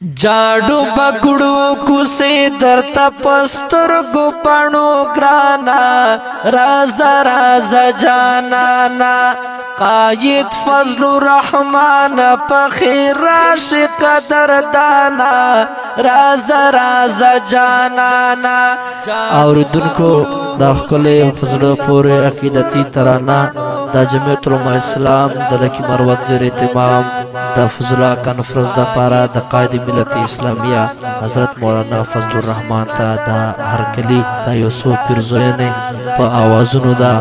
जाडू बकड़ू कुसे दरता पस्तर गोपाणो ग्राना राजा राजा जानाना कायद फजल रहमान पखीर राशिक दरदाना राजा राजा जानाना। और दुनको दाखले फजल पूरे अकीदती तराना दा जमीयत उलमा इस्लाम दलकी मरवत ज़ेर इत्तिमाम दा फजला कॉन्फ्रेंस दा पारा दा कायद मिलत इस्लामिया हजरत मौलाना फजलुर रहमान ता दा हरकली दा यूसुफ पिरज़ोयने पा आवाज़ुनु दा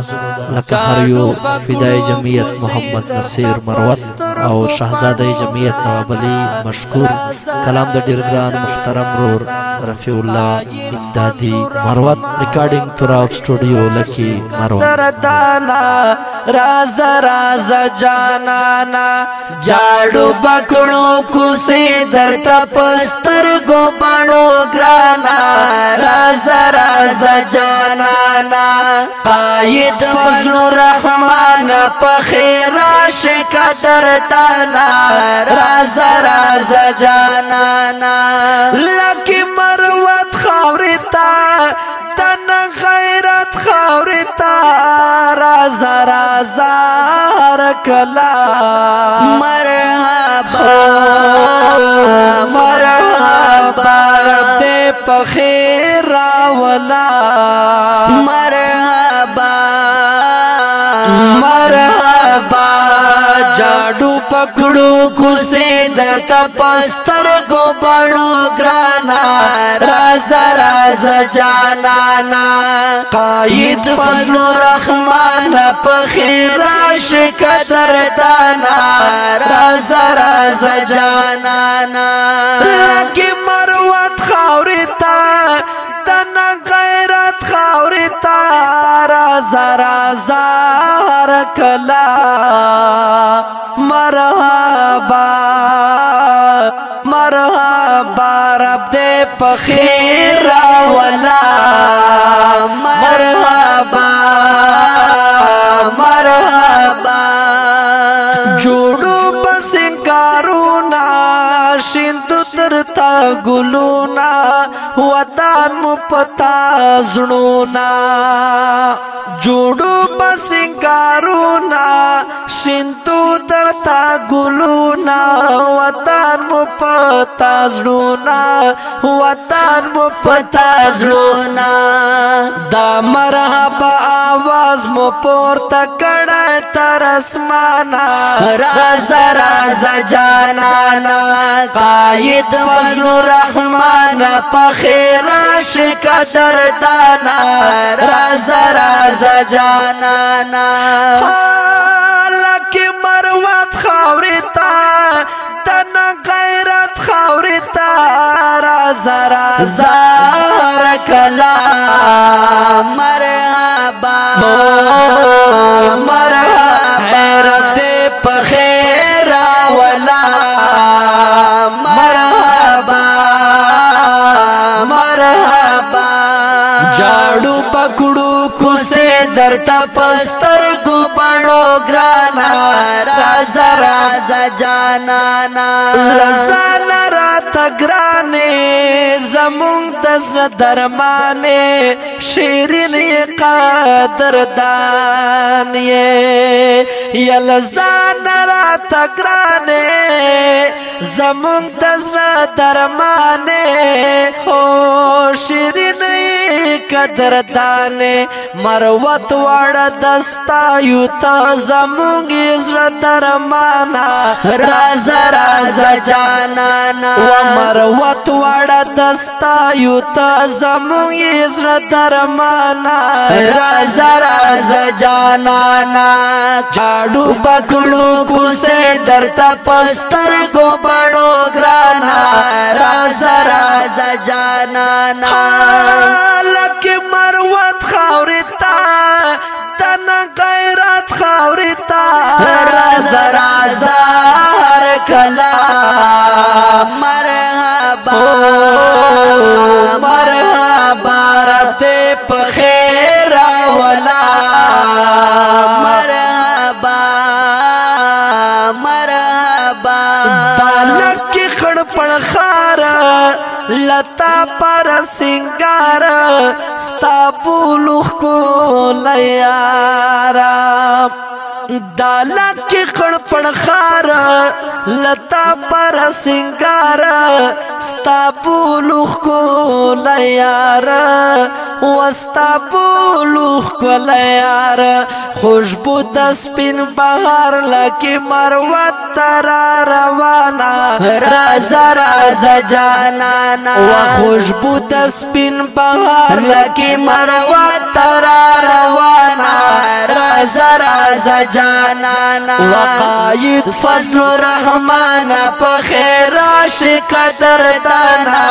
लका हरियो फिदाई जमीयत मोहम्मद नसीर मरवत और शहजादा जमीयत नवाब अली मशकूर कलाम दा डिरग्रान मुहतरम रोर रफीउल्लाह इमदादी मरवत रिकॉर्डिंग तुराब स्टूडियो लकी मरवत राजा राजा जानाना जाडू बकड़ो कुसे दरता पस्तर गोपाणो ग्राना राजा राजा जानाना कायद फजल रहमान पखीर राशिक दरदाना राजा राजा जानाना। लकी मरवत खावरिता तन गैरत खावरिता राजा राजा रकला मरहबा मरहबा दे पखीर रावला मरहबा मरहबा जाडू पकड़ू कुसे दरता पस्तर गोपाणो ग्राना राजा राजा जानाना कायद फजल रहमान पखीर राशिक दरदाना राजा राजा जानाना। लकी मरवत खावरिता तन गैरत खावरिता राजा राजा रकला मरहबा मरहबा रब दे पखीर रावला मरहबा मरहबा जोड़ो बसिंगारूना शिंदु तरता गुलूना वतान मुपता जुड़ूना जोड़ो बसिंगारूना शिंदु तरता गुलूना वतान मुपता जुड़ूना वतान मुपता जुड़ूना दा मरहबा आवाज मो पोरता कड़ा तरसमाना राजा राजा जानाना कायद फजल रहमान पखीर राशिक दरदाना राजा राजा जानाना। लकी मरवत खावरिता तन गैरत खावरिता राजा राजा रकला मरहबा मरहबा दे पखीर रावला मरहबा मरहबा जाडू पकड़ू कुसे दरता पस्तर गोपाणो ग्राना राजा राजा जानाना। लजाना रात ग्राने जमुंग तज़न दरमाने शीरिन कदरदान ये लजाना रात ग्राने जमुंग तज़न दरमाने हो शीरिन कदरदाने मरवत वाड़ा दस्ता युता जमुंग इज़्र दरमाना राजा राजा जानाना मरवत वाड़ा दस्ता युता जमुंग इज़्र दरमाना राजा राजा जानाना। जाडू बकड़ू कुसे दरता पस्तर गोपाणो ग्राना राजा राजा जानाना। लकी मरवत खावरिता तन गैरत खावरिता राजा राजा रकला मरहबा मरहबा रब दे पखीर रावला मरहबा मरहबा। दालक की खड़पड़ खा لتا پر سنگار ستا بولوخ کو لیارا دالت کی خړ پړ خار لتا پر سنگار ستا بولوخ کو لیارا وستا بولوخ کو لیارا خوشبو د سپین بهار لکه مروت تر روانا رازا رازا جانانا و خوشبو د سپین بهار لکه مروت تر روانا رازا رازا جانانا وقاید فضل الرحمن په خیر عاشق دردانا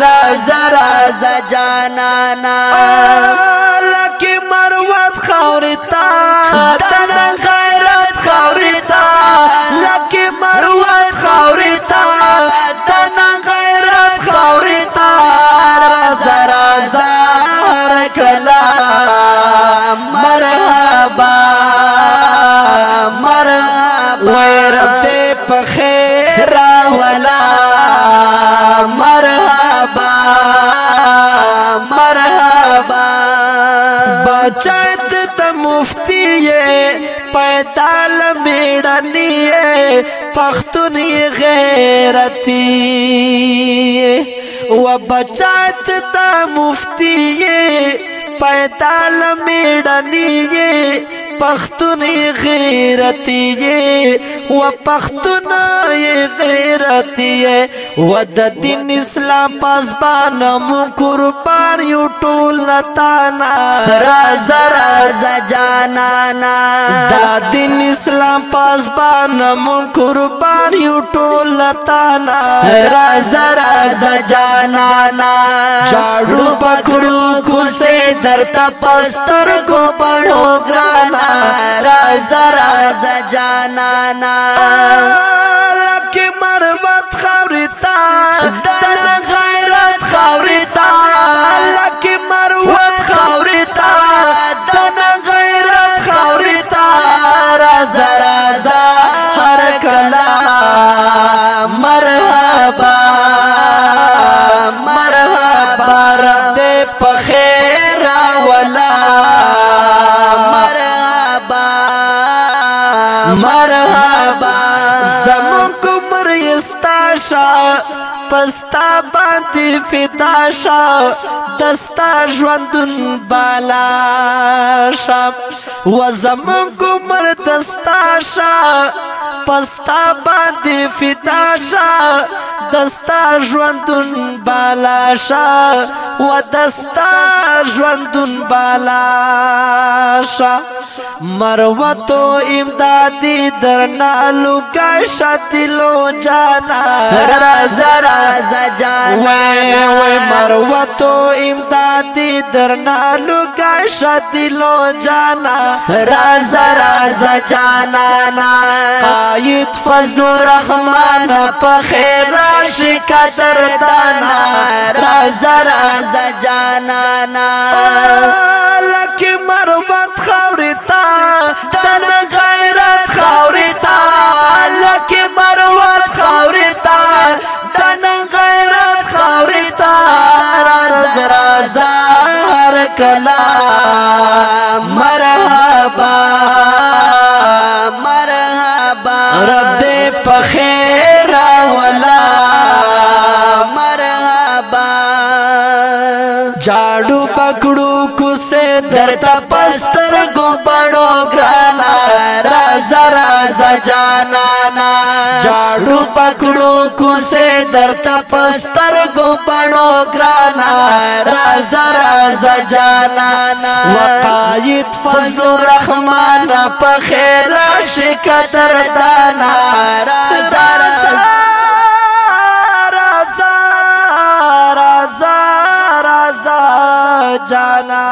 رازا رازا جانانا لکه مروت خورتا دن غیرت خورتا لکه مروت خورتا دن غیرت خورتا رازا رازا هر کلا مرحبا وی رب دے پخیر ولا مرحبا مرحبا بچت د مفتی پیدال میڑنی پختون غیرتی و بچت د مفتی پیدال میڑنی پختون غیرتی و پختون غیرتی و د دین اسلام پاسبان مو قربان یو ټول لتانا رازا رازا جانانا د دین اسلام پاسبان مو قربان یو ټول لتانا رازا رازا جانانا جاړو پکړو کو سے درتا پستر کو پړو ګرانا رازا رازا جانانا لکه مروت خورتا دن غیرت خورتا لکه مروت خورتا دن غیرت خورتا رازا رازا هر کلا مرحبا مرحبا رب دے پخیر ولا مرحبا زمون کمر استاشا پستا باندې فداشا دستا ژوندون بالاشا و زمون کمر دستاشا پستا باندې فداشا دستا ژوندون بالاشا و دستا ژوندون بالاشا مروتو امدادی درنا لوکا شتلو جانا رازا رازا جانا وی مروتو امدادی درنا لوکا شتلو جانا رازا رازا جانا قاید فضل الرحمن په خیر عاشق دردانا رازا رازا جانا لکه مروت خورتا دن غیرت خورتا لکه مروت خورتا دن غیرت خورتا رازا رازا هر کلا مرحبا مرحبا رب دے پخیر ولا مرحبا جاڑو پکڑو کسے درتا پستر گو بڑو گرانا رازا رازا جانانا جاڑو پکڑو کسے درتا پستر گو بڑو گرانا رازا رازا جانانا وقاید فضل الرحمن پخیر عاشق دردانا رازا رازا رازا رازا رازا جانا